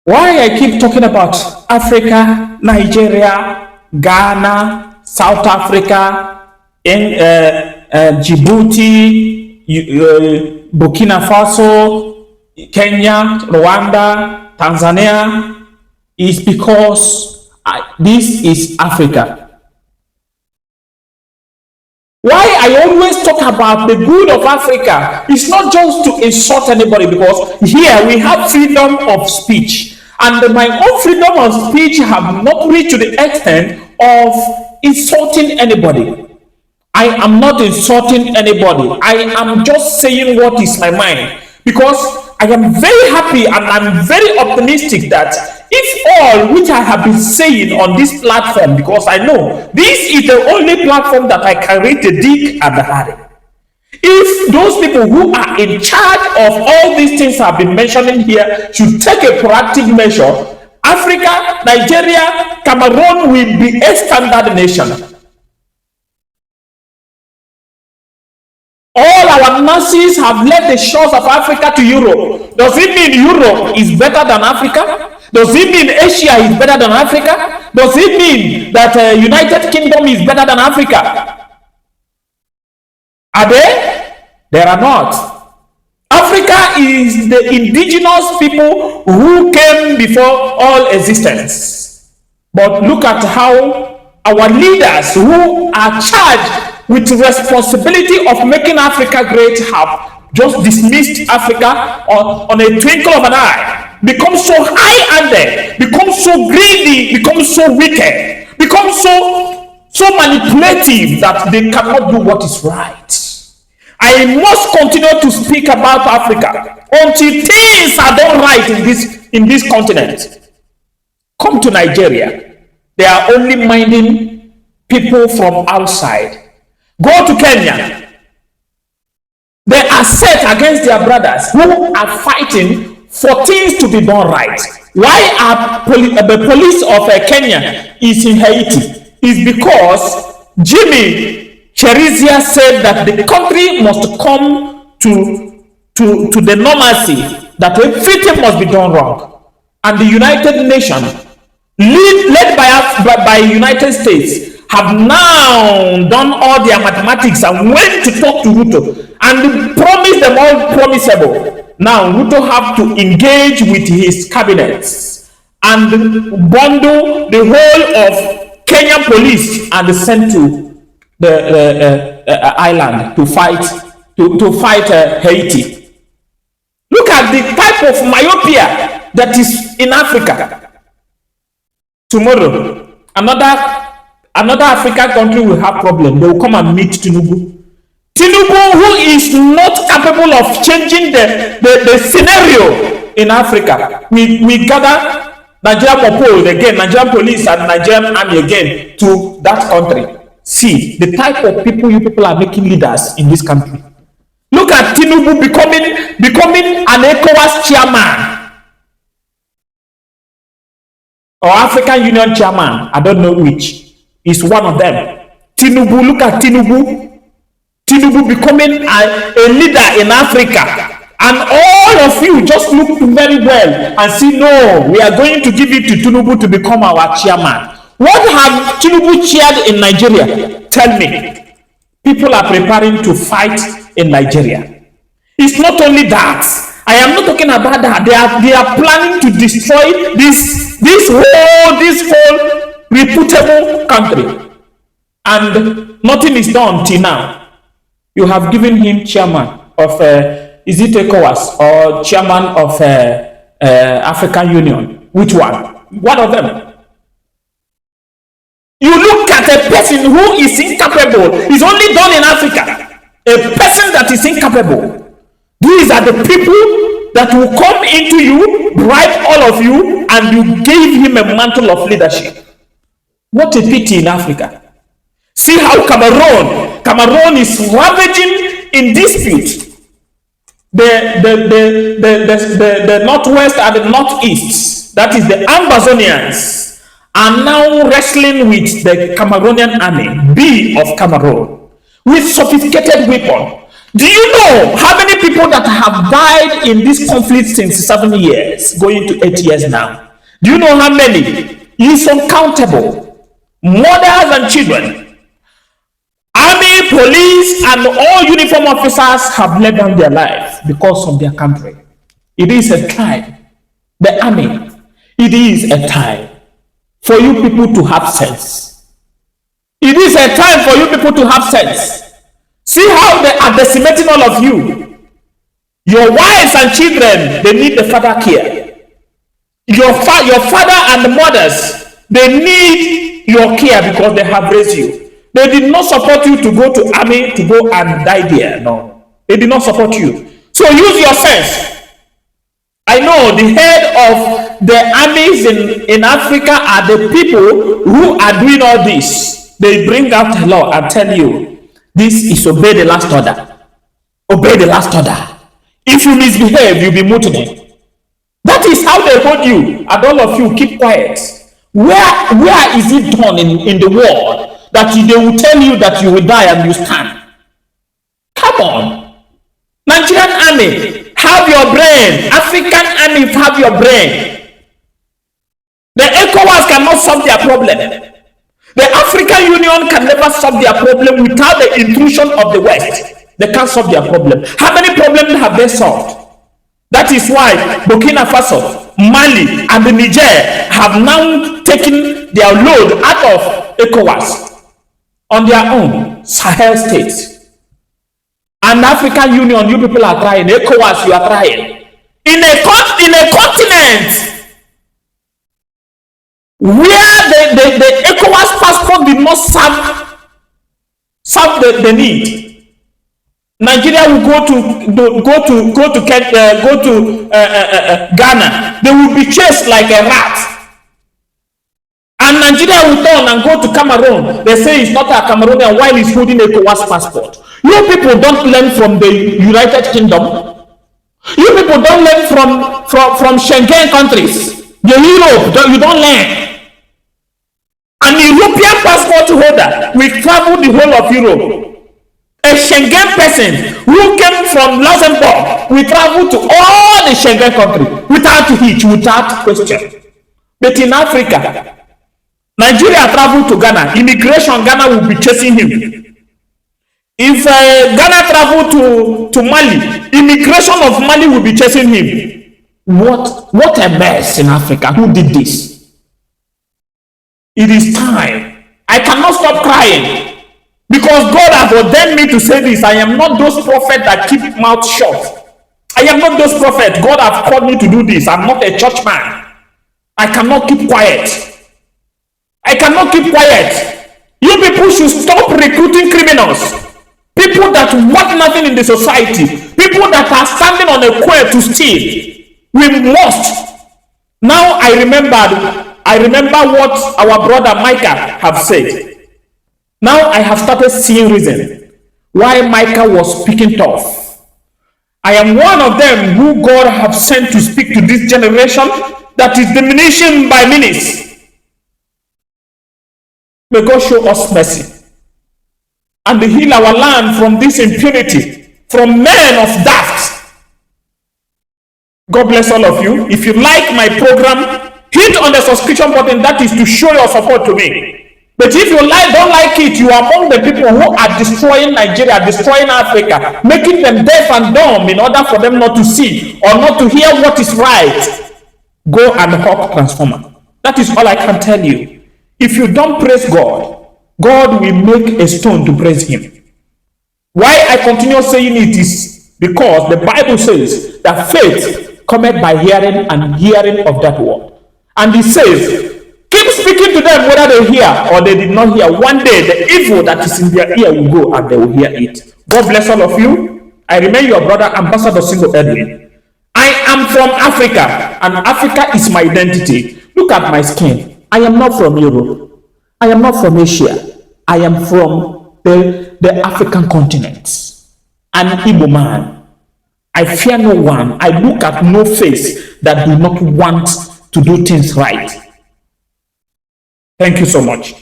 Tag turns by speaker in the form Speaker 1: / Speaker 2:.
Speaker 1: Why I keep talking about Africa, Nigeria, Ghana, South Africa, Djibouti, Burkina Faso, Kenya, Rwanda, Tanzania, is because this is Africa. Why I always talk about the good of Africa is not just to insult anybody, because here we have freedom of speech, and my own freedom of speech have not reached to the extent of insulting anybody. I am not insulting anybody. I am just saying what is my mind, because I am very happy and I'm very optimistic that if all which I have been saying on this platform, because I know this is the only platform that I can read the Dick and the Harry. If those people who are in charge of all these things I've been mentioning here should take a proactive measure, Africa, Nigeria, Cameroon will be a standard nation. All our nurses have left the shores of Africa to Europe. Does it mean Europe is better than Africa? Does it mean Asia is better than Africa? Does it mean that United Kingdom is better than Africa? Are they? They are not. Africa is the indigenous people who came before all existence. But look at how our leaders who are charged with the responsibility of making Africa great have just dismissed Africa on a twinkle of an eye, become so high-handed, become so greedy, become so wicked, become so manipulative that they cannot do what is right. I must continue to speak about Africa until things are done right in this continent. Come to Nigeria. They are only minding people from outside. Go to Kenya. They are set against their brothers who are fighting for things to be done right. Why are the police of Kenya is in Haiti? Is because Jimmy Cherizia said that the country must come to the normalcy, that everything must be done wrong. And the United Nations, led by United States, have now done all their mathematics and went to talk to Ruto and promised them all promisable. Now Ruto have to engage with his cabinets and bundle the whole of Kenyan police and send to the island to fight Haiti. Look at the type of myopia that is in Africa. Tomorrow, another African country will have problem. They will come and meet Tinubu. Tinubu, who is not capable of changing the scenario in Africa. We gather Nigerian police and Nigerian army again to that country. See the type of people you people are making leaders in this country. Look at Tinubu becoming an ECOWAS chairman or African Union chairman. I don't know which. Is one of them. Tinubu, look at Tinubu. Tinubu becoming a leader in Africa. And all of you just look very well and see, no, we are going to give it to Tinubu to become our chairman. What have Tinubu chaired in Nigeria? Tell me. People are preparing to fight in Nigeria. It's not only that. I am not talking about that. They are planning to destroy this whole reputable country, and nothing is done till now. You have given him chairman of is it ECOWAS or chairman of African Union? Which one? One of them. You look at a person who is incapable. It's only done in Africa. A person that is incapable. These are the people that will come into you, bribe all of you, and you gave him a mantle of leadership. What a pity in Africa. See how Cameroon is ravaging in dispute. The northwest and the northeast, that is the Ambazonians, are now wrestling with the Cameroonian army, B of Cameroon, with sophisticated weapons. Do you know how many people that have died in this conflict since 7 years, going to 8 years now? Do you know how many? It's uncountable. Mothers and children, army, police, and all uniform officers have laid down their lives because of their country. It is a time, the army, it is a time for you people to have sense. It is a time for you people to have sense. See how they are decimating all of you. Your wives and children, they need the father care. Your father and the mothers, they need your care because they have raised you. They did not support you to go to army to go and die there. No, they did not support you. So use your sense. I know the head of the armies in Africa are the people who are doing all this. They bring out a law and tell you, this is obey the last order. Obey the last order. If you misbehave, you'll be mutiny. That is how they hold you, and all of you keep quiet. Where is it done in the world that they will tell you that you will die and you stand? Come on. Nigerian army, have your brain. African army, have your brain. The ECOWAS cannot solve their problem. The African Union can never solve their problem without the intrusion of the West. They can't solve their problem. How many problems have they solved? That is why Burkina Faso, Mali, and the Niger have now taken their load out of ECOWAS on their own Sahel states. And African Union, you people are trying. ECOWAS, you are trying. In a continent where the ECOWAS passport did not serve the need. Nigeria will go to Ghana. They will be chased like a rat. And Nigeria will turn and go to Cameroon. They say it's not a Cameroonian while he's holding ECOWAS passport. You people don't learn from the United Kingdom. You people don't learn from Schengen countries. The Europe, you don't learn. An European passport holder will travel the whole of Europe. A Schengen person who came from Luxembourg will travel to all the Schengen countries without hitch, without question. But in Africa, Nigeria travel to Ghana, immigration Ghana will be chasing him. If Ghana travel to Mali, immigration of Mali will be chasing him. What a mess in Africa. Who did this? It is time. I cannot stop crying because God has ordained me to say this. I am not those prophets that keep mouth shut. I am not those prophets. God has called me to do this. I'm not a church man. I cannot keep quiet. I cannot keep quiet. You people should stop recruiting criminals. People that want nothing in the society. People that are standing on a quay to steal. We must. Now I remember what our brother Micah have said. Now I have started seeing reason why Micah was speaking tough. I am one of them who God have sent to speak to this generation that is diminishing by minutes. May God show us mercy and heal our land from this impunity, from men of daft. God bless all of you. If you like my program, hit on the subscription button. That is to show your support to me. But if you don't like it, you are among the people who are destroying Nigeria, destroying Africa, making them deaf and dumb in order for them not to see or not to hear what is right. Go and hawk transformer. That is all I can tell you. If you don't praise God, God will make a stone to praise him. Why I continue saying it is because the Bible says that faith cometh by hearing, and hearing of that word. And he says, keep speaking to them whether they hear or they did not hear. One day the evil that is in their ear will go and they will hear it. God bless all of you. I remain your brother, Ambassador 𝐍𝐤𝐠𝐞𝐫𝐢𝐚. I am from Africa, and Africa is my identity. Look at my skin. I am not from Europe. I am not from Asia. I am from the African continent. An Igbo man. I fear no one. I look at no face that do not want to do things right. Thank you so much.